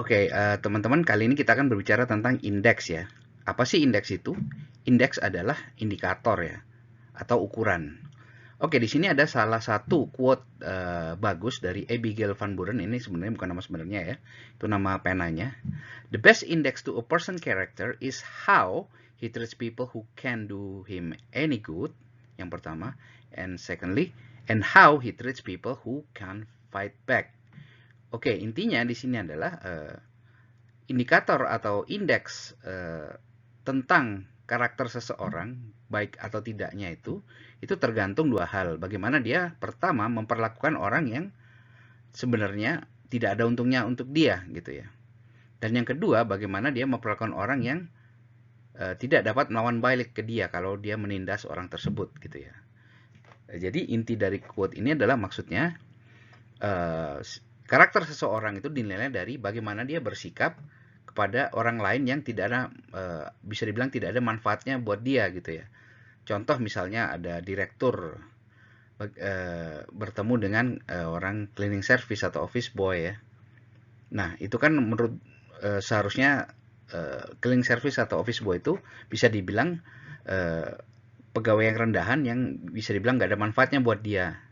Oke, teman-teman, kali ini kita akan berbicara tentang indeks ya. Apa sih indeks itu? Indeks adalah indikator ya, atau ukuran. Oke, di sini ada salah satu quote bagus dari Abigail Van Buren. Ini sebenarnya bukan nama sebenarnya ya, itu nama penanya. The best index to a person character is how he treats people who can do him any good. Yang pertama, and secondly, and how he treats people who can fight back. Oke, intinya di sini adalah indikator atau indeks tentang karakter seseorang baik atau tidaknya itu tergantung dua hal. Bagaimana dia pertama memperlakukan orang yang sebenarnya tidak ada untungnya untuk dia gitu ya. Dan yang kedua, bagaimana dia memperlakukan orang yang tidak dapat melawan balik ke dia kalau dia menindas orang tersebut gitu ya. Jadi inti dari quote ini adalah maksudnya eh, karakter seseorang itu dinilai dari bagaimana dia bersikap kepada orang lain yang tidak ada bisa dibilang tidak ada manfaatnya buat dia gitu ya. Contoh misalnya ada direktur bertemu dengan orang cleaning service atau office boy ya. Nah, itu kan menurut seharusnya cleaning service atau office boy itu bisa dibilang eh, pegawai yang rendahan yang bisa dibilang nggak ada manfaatnya buat dia.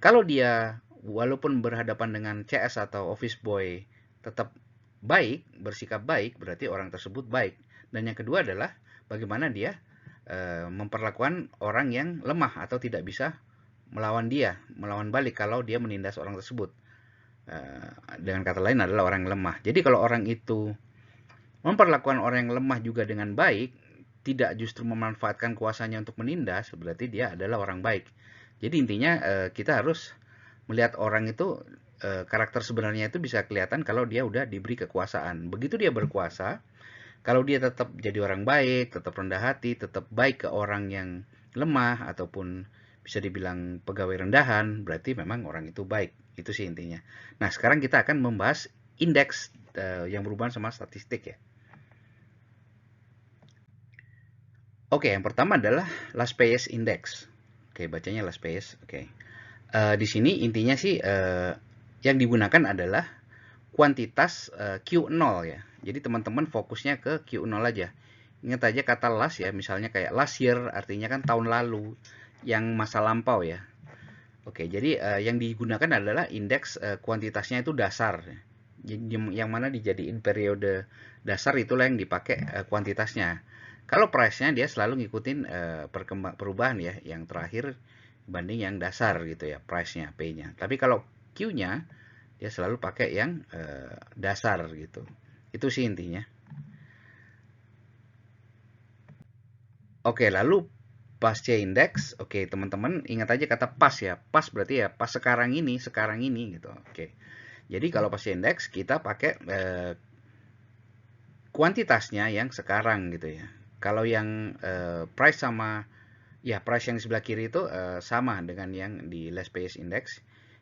Kalau dia walaupun berhadapan dengan CS atau office boy tetap baik, bersikap baik, berarti orang tersebut baik. Dan yang kedua adalah bagaimana dia memperlakukan orang yang lemah atau tidak bisa melawan dia, melawan balik kalau dia menindas orang tersebut. Dengan kata lain adalah orang yang lemah. Jadi kalau orang itu memperlakukan orang yang lemah juga dengan baik, tidak justru memanfaatkan kuasanya untuk menindas, berarti dia adalah orang baik. Jadi intinya kita harus melihat orang itu karakter sebenarnya itu bisa kelihatan kalau dia udah diberi kekuasaan. Begitu dia berkuasa, kalau dia tetap jadi orang baik, tetap rendah hati, tetap baik ke orang yang lemah ataupun bisa dibilang pegawai rendahan, berarti memang orang itu baik. Itu sih intinya. Nah, sekarang kita akan membahas indeks yang berhubungan sama statistik ya. Oke, yang pertama adalah Las Pays Index. Oke, bacanya Las Pays. Oke. Di sini intinya sih yang digunakan adalah kuantitas Q0 ya. Jadi teman-teman fokusnya ke Q0 aja. Ingat aja kata last ya, misalnya kayak last year artinya kan tahun lalu, yang masa lampau ya. Oke, jadi yang digunakan adalah indeks kuantitasnya itu dasar. Yang mana dijadiin periode dasar itulah yang dipakai kuantitasnya. Kalau price-nya dia selalu ngikutin perubahan ya, yang terakhir banding yang dasar gitu ya, price-nya, P-nya. Tapi kalau Q-nya dia selalu pakai yang dasar gitu. Itu sih intinya. Oke, lalu pasca indeks. Oke, teman-teman ingat aja kata pas ya. Pas berarti ya pas sekarang ini gitu. Oke. Jadi kalau pasca indeks kita pakai kuantitasnya yang sekarang gitu ya. Kalau yang price sama ya price yang di sebelah kiri itu sama dengan yang di last price index.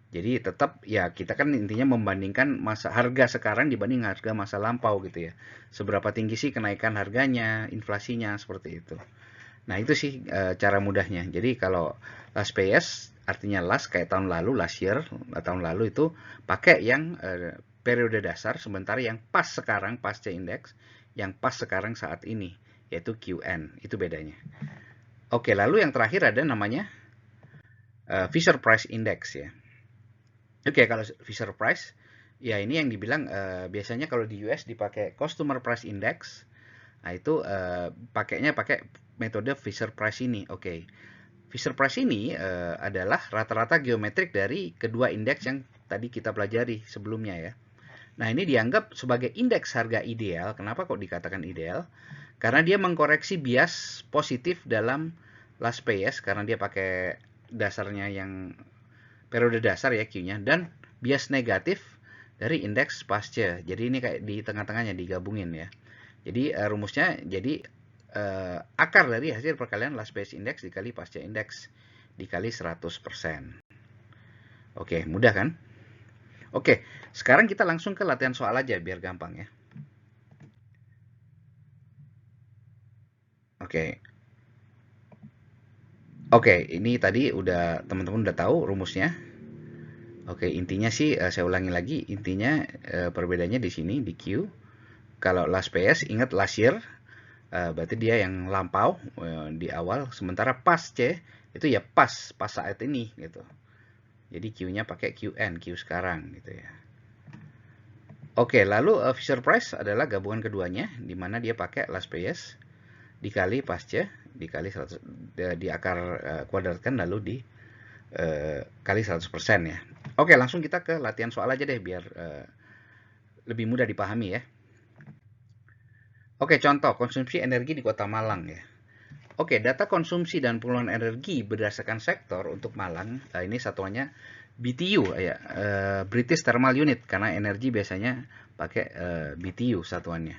Jadi tetap ya kita kan intinya membandingkan masa harga sekarang dibanding harga masa lampau gitu ya. Seberapa tinggi sih kenaikan harganya, inflasinya seperti itu. Nah, itu sih cara mudahnya. Jadi kalau last PS artinya last kayak tahun lalu, last year, tahun lalu itu pakai yang periode dasar, sementara yang pas sekarang, pasca indeks, yang pas sekarang saat ini, yaitu QN. Itu bedanya. Oke, lalu yang terakhir ada namanya Fisher Price Index ya. Oke, kalau Fisher Price, ya ini yang dibilang biasanya kalau di US dipakai Customer Price Index. Nah, itu pakainya pakai metode Fisher Price ini. Oke. Fisher Price ini adalah rata-rata geometrik dari kedua indeks yang tadi kita pelajari sebelumnya ya. Nah, ini dianggap sebagai indeks harga ideal. Kenapa kok dikatakan ideal? Karena dia mengkoreksi bias positif dalam last PS karena dia pakai dasarnya yang periode dasar ya Q-nya, dan bias negatif dari indeks pasca. Jadi ini kayak di tengah-tengahnya digabungin ya. Jadi rumusnya jadi akar dari hasil perkalian last base index dikali pasca index dikali 100%. Oke, mudah kan? Oke, sekarang kita langsung ke latihan soal aja biar gampang ya. Oke. Oke, ini tadi udah teman-teman udah tahu rumusnya. Oke, intinya sih saya ulangi lagi, intinya perbedaannya di sini di Q. Kalau last PS ingat last year, berarti dia yang lampau di awal, sementara pas C itu ya pas saat ini gitu. Jadi Q-nya pakai QN, Q sekarang gitu ya. Oke, lalu Fisher Price adalah gabungan keduanya, di mana dia pakai last PS dikali pasca dikali 100, di akar kuadratkan lalu kali 100% ya. Oke, langsung kita ke latihan soal aja deh biar lebih mudah dipahami ya. Oke, contoh konsumsi energi di Kota Malang ya. Oke, data konsumsi dan pengeluaran energi berdasarkan sektor untuk Malang, ini satuannya BTU ya, British Thermal Unit, karena energi biasanya pakai BTU satuannya.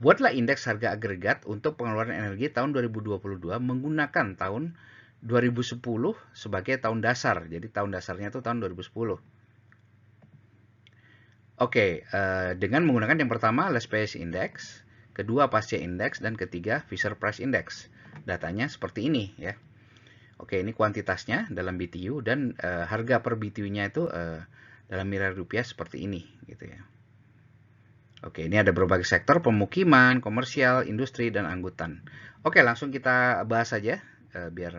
Buatlah indeks harga agregat untuk pengeluaran energi tahun 2022 menggunakan tahun 2010 sebagai tahun dasar. Jadi tahun dasarnya itu tahun 2010. Oke, dengan menggunakan yang pertama last price index, kedua pasca index, dan ketiga Fisher Price Index. Datanya seperti ini ya. Oke, ini kuantitasnya dalam BTU dan harga per BTU-nya itu dalam miliar rupiah seperti ini gitu ya. Oke, ini ada berbagai sektor, pemukiman, komersial, industri, dan angkutan. Oke, langsung kita bahas saja biar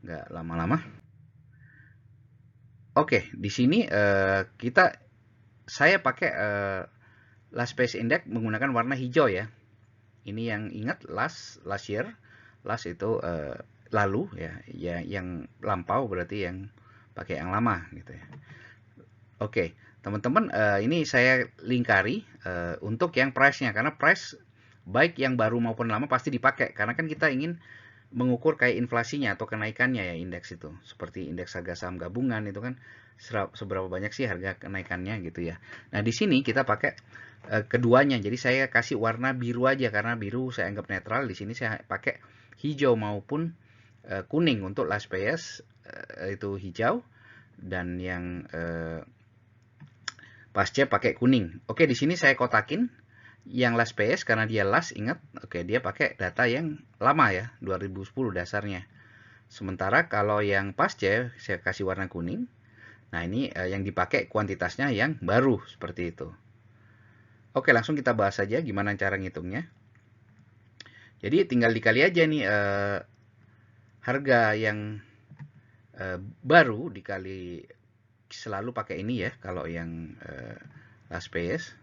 nggak lama-lama. Oke, di sini saya pakai last price index menggunakan warna hijau ya. Ini yang ingat last year, last itu lalu ya, yang lampau berarti yang pakai yang lama gitu ya. Oke, teman-teman, ini saya lingkari untuk yang price-nya, karena price baik yang baru maupun lama pasti dipakai, karena kan kita ingin mengukur kayak inflasinya atau kenaikannya ya indeks itu. Seperti indeks harga saham gabungan itu kan seberapa banyak sih harga kenaikannya gitu ya. Nah, di sini kita pakai keduanya. Jadi saya kasih warna biru aja karena biru saya anggap netral. Di sini saya pakai hijau maupun kuning untuk last PS itu hijau, dan yang pasca pakai kuning. Oke, di sini saya kotakin yang last PS karena dia last, ingat. Oke, dia pakai data yang lama ya, 2010 dasarnya. Sementara kalau yang pasca saya kasih warna kuning. Nah, ini yang dipakai kuantitasnya yang baru seperti itu. Oke, langsung kita bahas saja gimana cara ngitungnya. Jadi tinggal dikali aja nih harga yang baru dikali, selalu pakai ini ya kalau yang last PS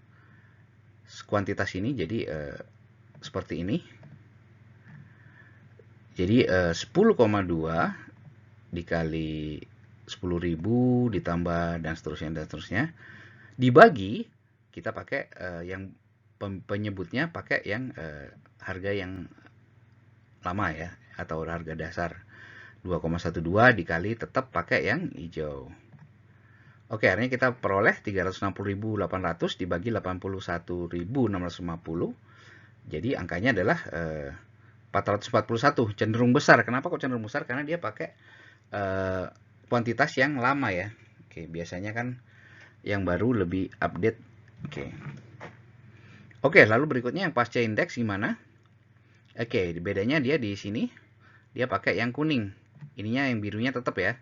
kuantitas ini, jadi seperti ini. Jadi 10,2 dikali 10.000 ditambah dan seterusnya dibagi, kita pakai yang penyebutnya pakai yang harga yang lama ya atau harga dasar 2,12 dikali tetap pakai yang hijau. Oke, akhirnya kita peroleh 360.800 dibagi 81.650. Jadi angkanya adalah 441, cenderung besar. Kenapa kok cenderung besar? Karena dia pakai kuantitas yang lama ya. Oke, biasanya kan yang baru lebih update. Oke, lalu berikutnya yang pasca indeks gimana? Oke, bedanya dia di sini dia pakai yang kuning. Ininya yang birunya tetap ya.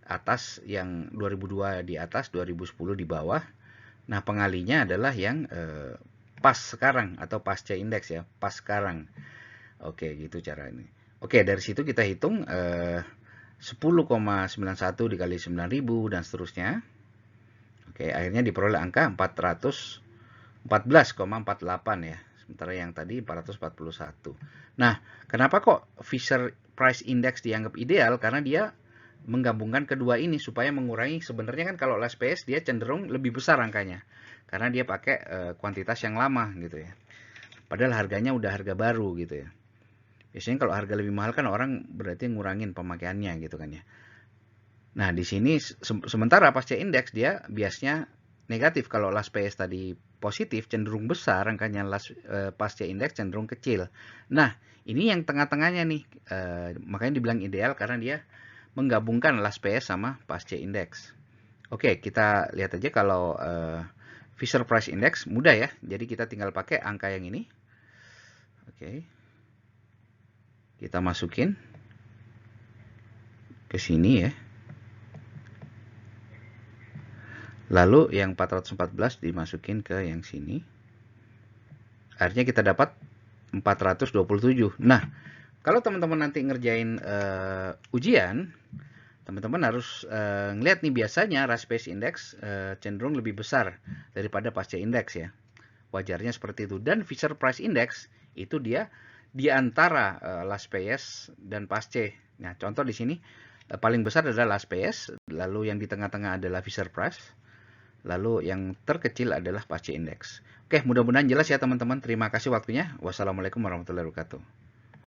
Atas yang 2002 di atas, 2010 di bawah. Nah, pengalinya adalah yang pas sekarang atau pasca indeks ya, pas sekarang. Oke, gitu cara ini. Oke, dari situ kita hitung 10,91 dikali 9.000 dan seterusnya. Oke, akhirnya diperoleh angka 414,48 ya. Sementara yang tadi 441. Nah, kenapa kok Fisher Price Index dianggap ideal? Karena dia menggabungkan kedua ini supaya mengurangi, sebenarnya kan kalau last PS dia cenderung lebih besar angkanya. Karena dia pakai kuantitas yang lama gitu ya. Padahal harganya udah harga baru gitu ya. Biasanya kalau harga lebih mahal kan orang berarti ngurangin pemakaiannya gitu kan ya. Nah, di sini sementara pasca indeks dia biasanya negatif. Kalau last PS tadi positif, cenderung besar angkanya, pasca indeks cenderung kecil. Nah, ini yang tengah-tengahnya nih. Makanya dibilang ideal karena dia menggabungkan last PS sama pasca indeks. Oke, kita lihat aja kalau Fisher Price Index mudah ya. Jadi kita tinggal pakai angka yang ini. Oke. Kita masukin ke sini ya. Lalu yang 414 dimasukin ke yang sini. Akhirnya kita dapat 427. Nah, kalau teman-teman nanti ngerjain ujian, teman-teman harus ngeliat nih, biasanya rush phase index cenderung lebih besar daripada pasca index ya. Wajarnya seperti itu. Dan Fisher Price Index itu dia di antara last phase dan pasca. Nah, contoh di sini paling besar adalah last phase, lalu yang di tengah-tengah adalah Fisher Price, lalu yang terkecil adalah pasca index. Oke, mudah-mudahan jelas ya teman-teman. Terima kasih waktunya. Wassalamualaikum warahmatullahi wabarakatuh.